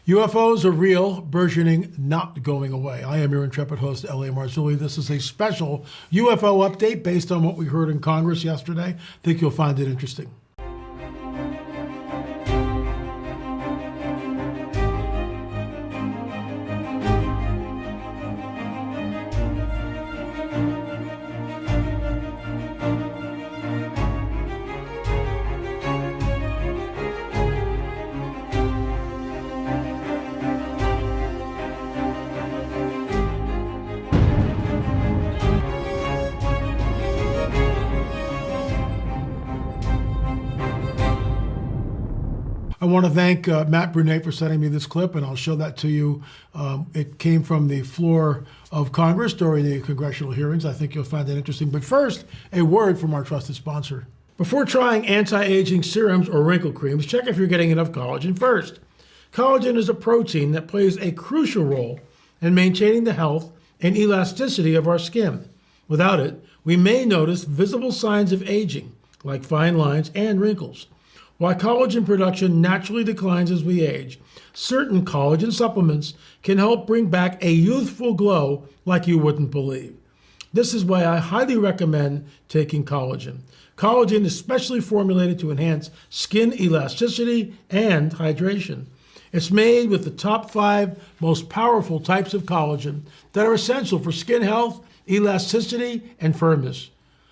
UFOs are real, burgeoning, not going away. I am your intrepid host, L.A. Marzulli. This is a special UFO update based on what we heard in Congress yesterday. I think you'll find it interesting. I want to thank Matt Brunet for sending me this clip, and I'll show that to you. It came from the floor of Congress during the congressional hearings. I think you'll find that interesting. But first, a word from our trusted sponsor. Before trying anti-aging serums or wrinkle creams, check if you're getting enough collagen first. Collagen is a protein that plays a crucial role in maintaining the health and elasticity of our skin. Without it, we may notice visible signs of aging, like fine lines and wrinkles. While collagen production naturally declines as we age, certain collagen supplements can help bring back a youthful glow like you wouldn't believe. This is why I highly recommend taking collagen. Collagen is specially formulated to enhance skin elasticity and hydration. It's made with the top 5 most powerful types of collagen that are essential for skin health, elasticity, and firmness.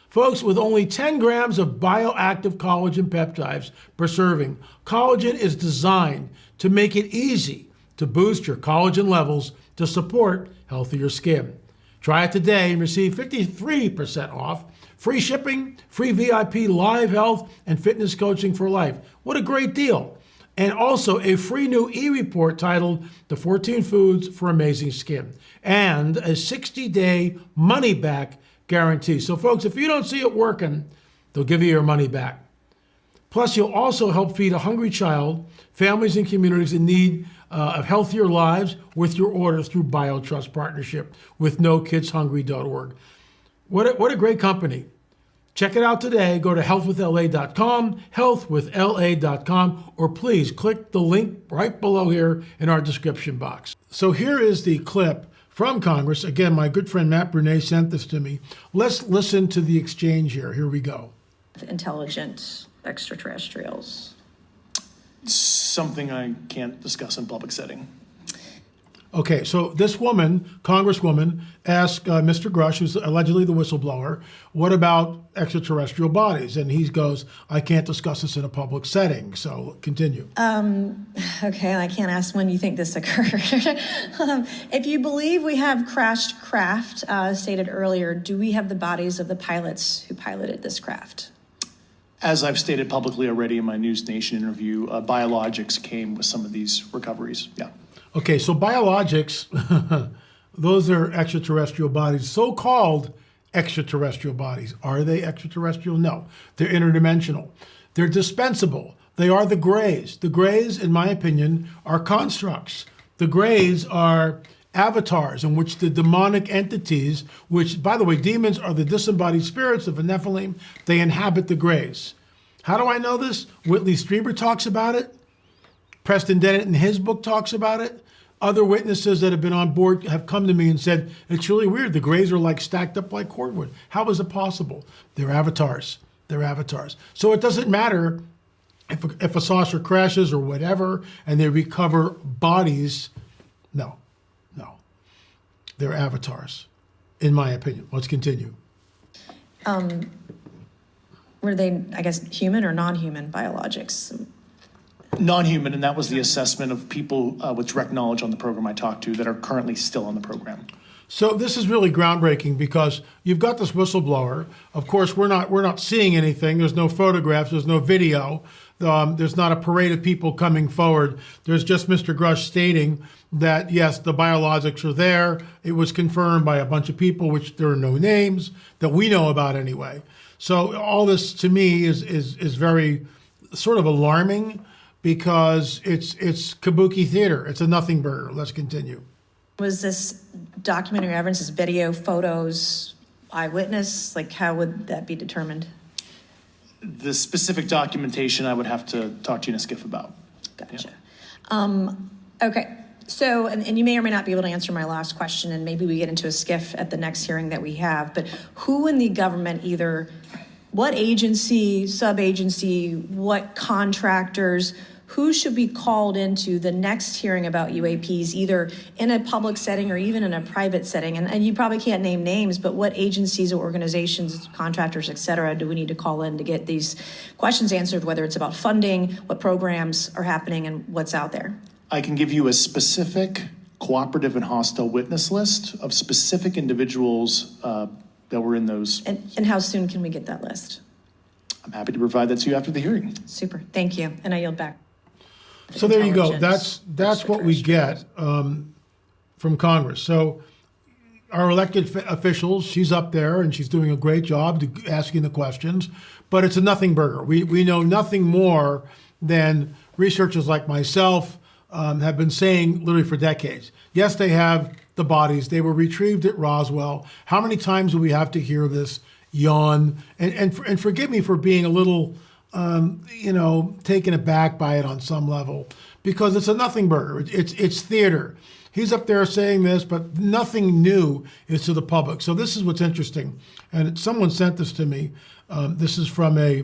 Folks, with only 10 grams of bioactive collagen peptides per serving, collagen is designed to make it easy to boost your collagen levels to support healthier skin. Try it today and receive 53% off, free shipping, free VIP live health and fitness coaching for life. What a great deal. And also a free new e-report titled The 14 Foods for Amazing Skin and a 60-day money-back guarantee. So folks, if you don't see it working, they'll give you your money back. Plus, you'll also help feed a hungry child, families and communities in need of healthier lives with your order through BioTrust partnership with NoKidsHungry.org. What a great company. Check it out today. Go to healthwithla.com, healthwithla.com, or please click the link right below here in our description box. So here is the clip from Congress. Again, my good friend Matt Brunet sent this to me. Let's listen to the exchange here. Here we go. Intelligent extraterrestrials. Something I can't discuss in public setting. Okay, so this woman, Congresswoman, asked Mr. Grush, who's allegedly the whistleblower, what about extraterrestrial bodies? And he goes, I can't discuss this in a public setting. So continue. Okay, I can't ask when you think this occurred. If you believe we have crashed craft, stated earlier, do we have the bodies of the pilots who piloted this craft? As I've stated publicly already in my News Nation interview, Biologics came with some of these recoveries. Yeah. Okay, so Biologics, those are extraterrestrial bodies, so-called extraterrestrial bodies. Are they extraterrestrial? No, they're interdimensional. They're dispensable. They are the grays. The grays, in my opinion, are constructs. The grays are avatars in which the demonic entities, which, by the way, demons are the disembodied spirits of the Nephilim, they inhabit the grays. How do I know this? Whitley Strieber talks about it. Preston Dennett in his book talks about it. Other witnesses that have been on board have come to me and said, it's really weird. The grays are like stacked up like cordwood. How is it possible? They're avatars. They're avatars. So it doesn't matter if a saucer crashes or whatever and they recover bodies. No. They're avatars, in my opinion. Let's continue. Were they, I guess, human or non-human biologics? Non-human, and that was the assessment of people with direct knowledge on the program I talked to that are currently still on the program. So this is really groundbreaking because you've got this whistleblower. Of course, we're not seeing anything. There's no photographs. There's no video. There's not a parade of people coming forward. There's just Mr. Grush stating that, yes, the biologics are there. It was confirmed by a bunch of people, which there are no names that we know about anyway. So all this, to me, is very sort of alarming because it's kabuki theater. It's a nothing burger. Let's continue. Was this documentary evidence, this video, photos, eyewitness? Like, how would that be determined? The specific documentation I would have to talk to you in a skiff about. Gotcha. Yeah. Okay, so, and you may or may not be able to answer my last question, and maybe we get into a skiff at the next hearing that we have, but who in the government, either what agency, sub-agency, what contractors, who should be called into the next hearing about UAPs, either in a public setting or even in a private setting? And you probably can't name names, but what agencies or organizations, contractors, et cetera, do we need to call in to get these questions answered, whether it's about funding, what programs are happening, and what's out there? I can give you a specific cooperative and hostile witness list of specific individuals that were in those. And how soon can we get that list? I'm happy to provide that to you after the hearing. Super, thank you, and I yield back. So there you go. Intelligence That's what we get from Congress. So our elected officials, she's up there and she's doing a great job asking the questions, but it's a nothing burger. We know nothing more than researchers like myself have been saying literally for decades. Yes, they have the bodies. They were retrieved at Roswell. How many times do we have to hear this yawn? And forgive me for being a little, taken aback by it on some level, because it's a nothing burger. It's theater. He's up there saying this, but nothing new is to the public. So this is what's interesting. And someone sent this to me. This is from a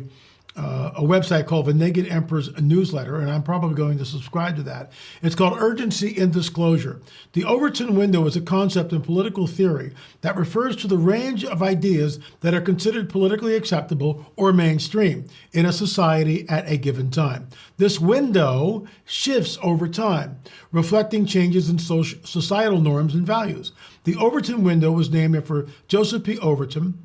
website called the Naked Emperor's Newsletter, and I'm probably going to subscribe to that. It's called Urgency in Disclosure. The Overton window is a concept in political theory that refers to the range of ideas that are considered politically acceptable or mainstream in a society at a given time. This window shifts over time, reflecting changes in societal norms and values. The Overton window was named after Joseph P. Overton,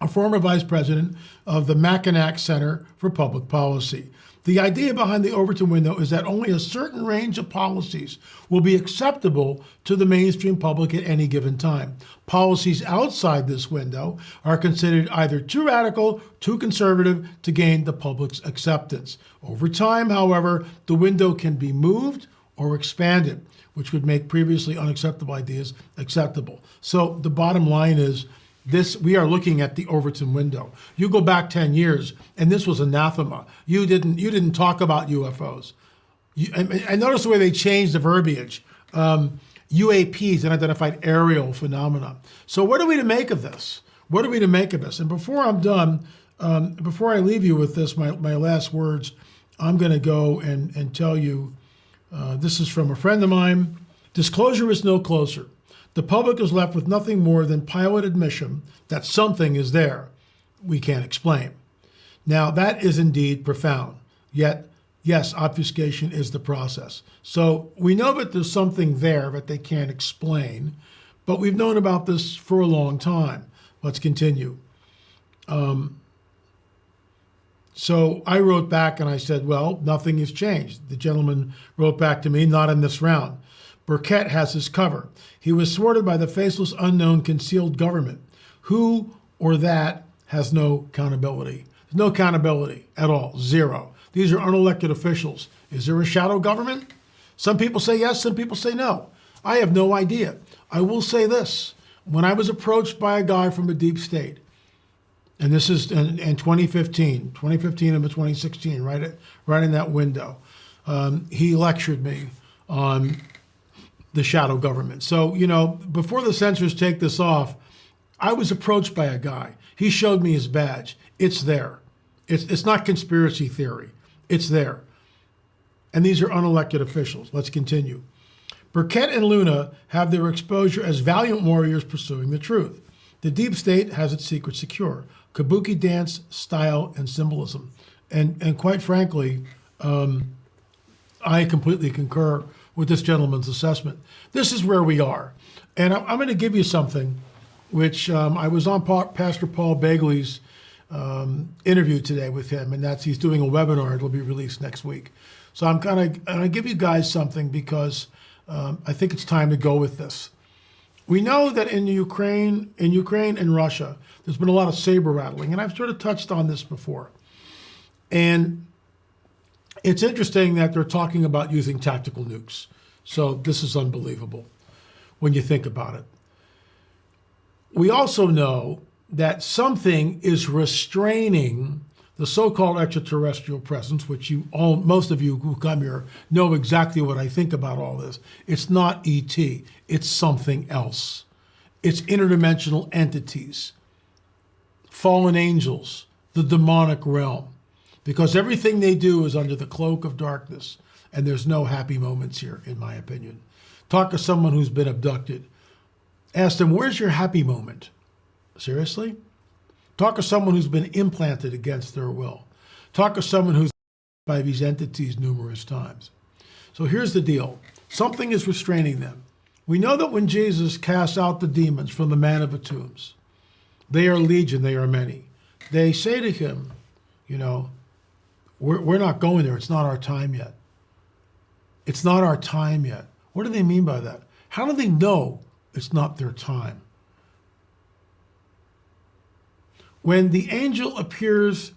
a former vice president of the Mackinac Center for Public Policy. The idea behind the Overton window is that only a certain range of policies will be acceptable to the mainstream public at any given time. Policies outside this window are considered either too radical, too conservative to gain the public's acceptance. Over time, however, the window can be moved or expanded, which would make previously unacceptable ideas acceptable. So the bottom line is, we are looking at the Overton window. You go back 10 years, and this was anathema. You didn't talk about UFOs. I noticed the way they changed the verbiage. UAPs, unidentified aerial phenomena. So what are we to make of this? What are we to make of this? And before I'm done, before I leave you with this, my last words, I'm going to go and tell you, this is from a friend of mine. Disclosure is no closer. The public is left with nothing more than pilot admission that something is there we can't explain. Now, that is indeed profound. Yet, yes, obfuscation is the process. So we know that there's something there that they can't explain, but we've known about this for a long time. Let's continue. So I wrote back and I said, well, nothing has changed. The gentleman wrote back to me, not in this round. Burkett has his cover. He was thwarted by the faceless, unknown, concealed government. Who or that has no accountability? There's no accountability at all, zero. These are unelected officials. Is there a shadow government? Some people say yes, some people say no. I have no idea. I will say this. When I was approached by a guy from a deep state, and this is in 2015 and 2016, right in that window, he lectured me on the shadow government. So, before the censors take this off, I was approached by a guy. He showed me his badge. It's there. It's not conspiracy theory. It's there. And these are unelected officials. Let's continue. Burkett and Luna have their exposure as valiant warriors pursuing the truth. The deep state has its secret secure. Kabuki dance, style, and symbolism. And quite frankly, I completely concur with this gentleman's assessment. This is where we are. And I'm going to give you something which I was on Pastor Paul Begley's interview today with him, and that's he's doing a webinar. It'll be released next week. So I'm going to give you guys something because I think it's time to go with this. We know that in Ukraine and Russia, there's been a lot of saber rattling, and I've sort of touched on this before. And it's interesting that they're talking about using tactical nukes. So this is unbelievable when you think about it. We also know that something is restraining the so-called extraterrestrial presence, which most of you who come here know exactly what I think about all this. It's not ET, it's something else. It's interdimensional entities, fallen angels, the demonic realm, because everything they do is under the cloak of darkness, and there's no happy moments here, in my opinion. Talk to someone who's been abducted. Ask them, where's your happy moment? Seriously? Talk to someone who's been implanted against their will. Talk to someone who's by these entities numerous times. So here's the deal. Something is restraining them. We know that when Jesus casts out the demons from the man of the tombs, they are legion, they are many. They say to him, we're not going there. It's not our time yet. It's not our time yet. What do they mean by that? How do they know it's not their time? When the angel appears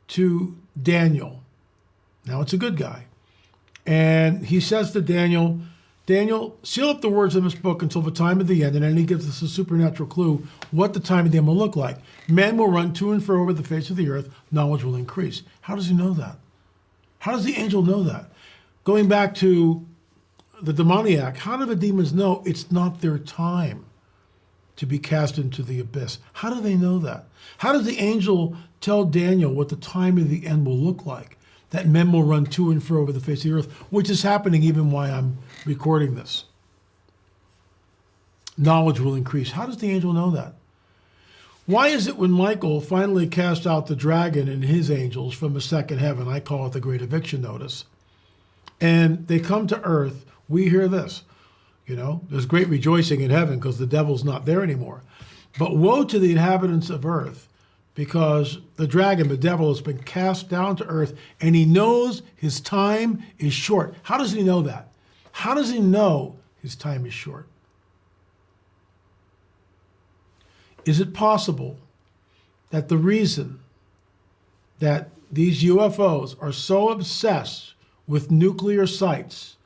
to Daniel, now it's a good guy, and he says to Daniel, seal up the words of this book until the time of the end, and then he gives us a supernatural clue what the time of the end will look like. Men will run to and fro over the face of the earth, knowledge will increase. How does he know that? How does the angel know that? Going back to the demoniac, how do the demons know it's not their time to be cast into the abyss? How do they know that? How does the angel tell Daniel what the time of the end will look like? That men will run to and fro over the face of the earth, which is happening even while I'm recording this. Knowledge will increase. How does the angel know that? Why is it when Michael finally cast out the dragon and his angels from the second heaven, I call it the great eviction notice, and they come to earth, we hear this, there's great rejoicing in heaven because the devil's not there anymore. But woe to the inhabitants of earth, because the dragon, the devil, has been cast down to earth, and he knows his time is short. How does he know that? How does he know his time is short? Is it possible that the reason that these UFOs are so obsessed with nuclear sites,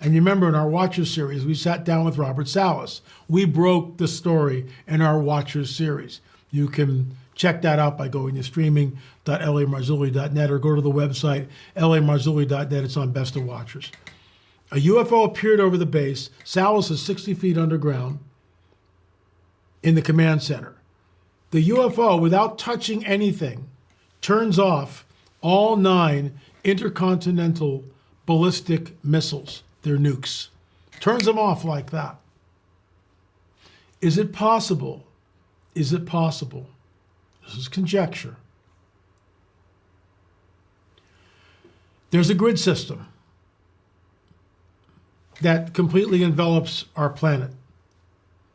and you remember in our Watchers series, we sat down with Robert Salas. We broke the story in our Watchers series. You can check that out by going to streaming.lamarzulli.net or go to the website lamarzulli.net. It's on Best of Watchers. A UFO appeared over the base. Salas is 60 feet underground in the command center. The UFO, without touching anything, turns off all 9 intercontinental ballistic missiles, their nukes. Turns them off like that. Is it possible? Is it possible? This is conjecture. There's a grid system that completely envelops our planet.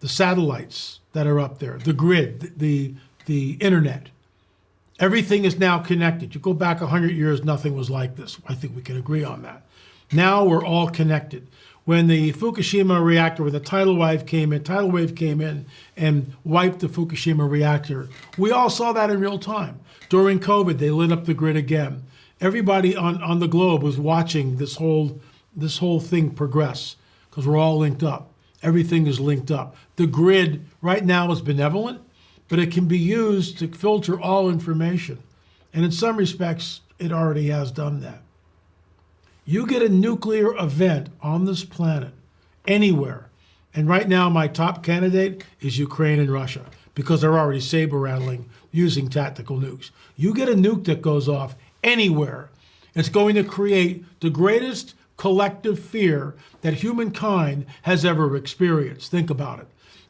The satellites that are up there, the grid, the internet. Everything is now connected. You go back 100 years, nothing was like this. I think we can agree on that. Now we're all connected. When the Fukushima reactor, when the tidal wave came in and wiped the Fukushima reactor, we all saw that in real time. During COVID, they lit up the grid again. Everybody on the globe was watching this whole thing progress because we're all linked up. Everything is linked up. The grid right now is benevolent, but it can be used to filter all information. And in some respects, it already has done that. You get a nuclear event on this planet, anywhere, and right now my top candidate is Ukraine and Russia, because they're already saber-rattling using tactical nukes. You get a nuke that goes off anywhere, it's going to create the greatest collective fear that humankind has ever experienced. Think about it.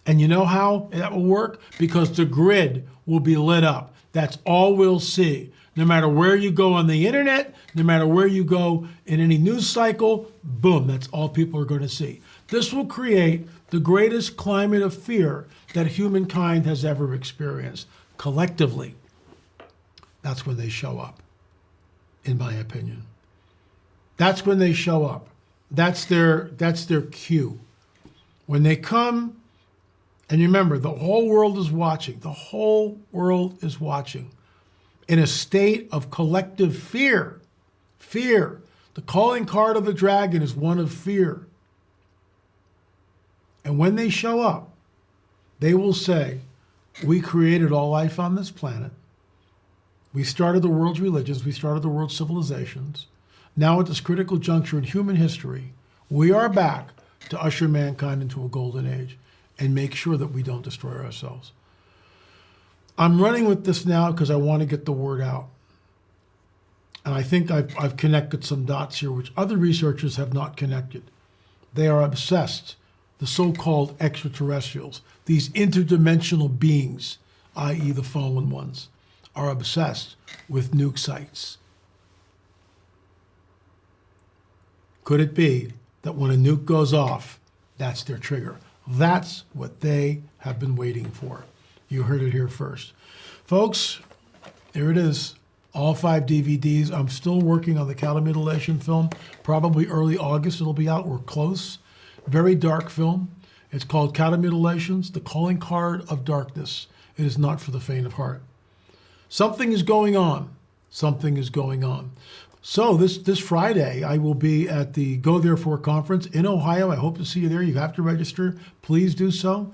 And you know how that will work? Because the grid will be lit up. That's all we'll see. No matter where you go on the internet, no matter where you go in any news cycle, boom, that's all people are going to see. This will create the greatest climate of fear that humankind has ever experienced collectively. That's when they show up, in my opinion. That's when they show up. That's their cue. When they come, and remember, the whole world is watching. The whole world is watching in a state of collective fear. Fear. The calling card of the dragon is one of fear. And when they show up, they will say, we created all life on this planet. We started the world's religions. We started the world's civilizations. Now at this critical juncture in human history, we are back to usher mankind into a golden age and make sure that we don't destroy ourselves. I'm running with this now because I want to get the word out. And I think I've connected some dots here which other researchers have not connected. They are obsessed, the so-called extraterrestrials, these interdimensional beings, i.e. the fallen ones, are obsessed with nuke sites. Could it be that when a nuke goes off, that's their trigger? That's what they have been waiting for. You heard it here first. Folks, here it is. All 5 DVDs. I'm still working on the cattle mutilation film. Probably early August it'll be out. We're close. Very dark film. It's called Cattle Mutilations, the calling card of darkness. It is not for the faint of heart. Something is going on. Something is going on. So this Friday, I will be at the Go Therefore conference in Ohio. I hope to see you there. You have to register. Please do so.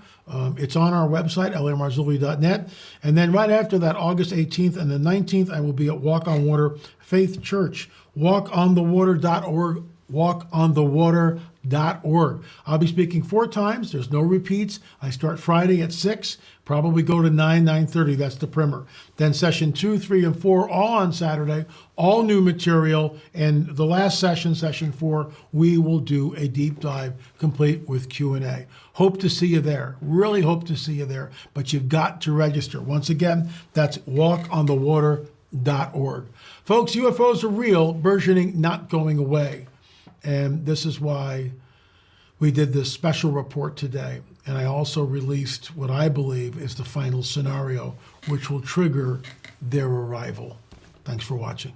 It's on our website, lamarzulli.net. And then right after that, August 18th and the 19th, I will be at Walk on Water Faith Church, walkonthewater.org, walkonthewater.org. I'll be speaking 4 times. There's no repeats. I start Friday at 6, probably go to 9:30. That's the primer. Then session 2, 3, and 4, all on Saturday, all new material. And the last session, session 4, we will do a deep dive complete with Q&A. Hope to see you there. Really hope to see you there. But you've got to register. Once again, that's walkonthewater.org. Folks, UFOs are real, burgeoning, not going away. And this is why we did this special report today. And I also released what I believe is the final scenario, which will trigger their arrival. Thanks for watching.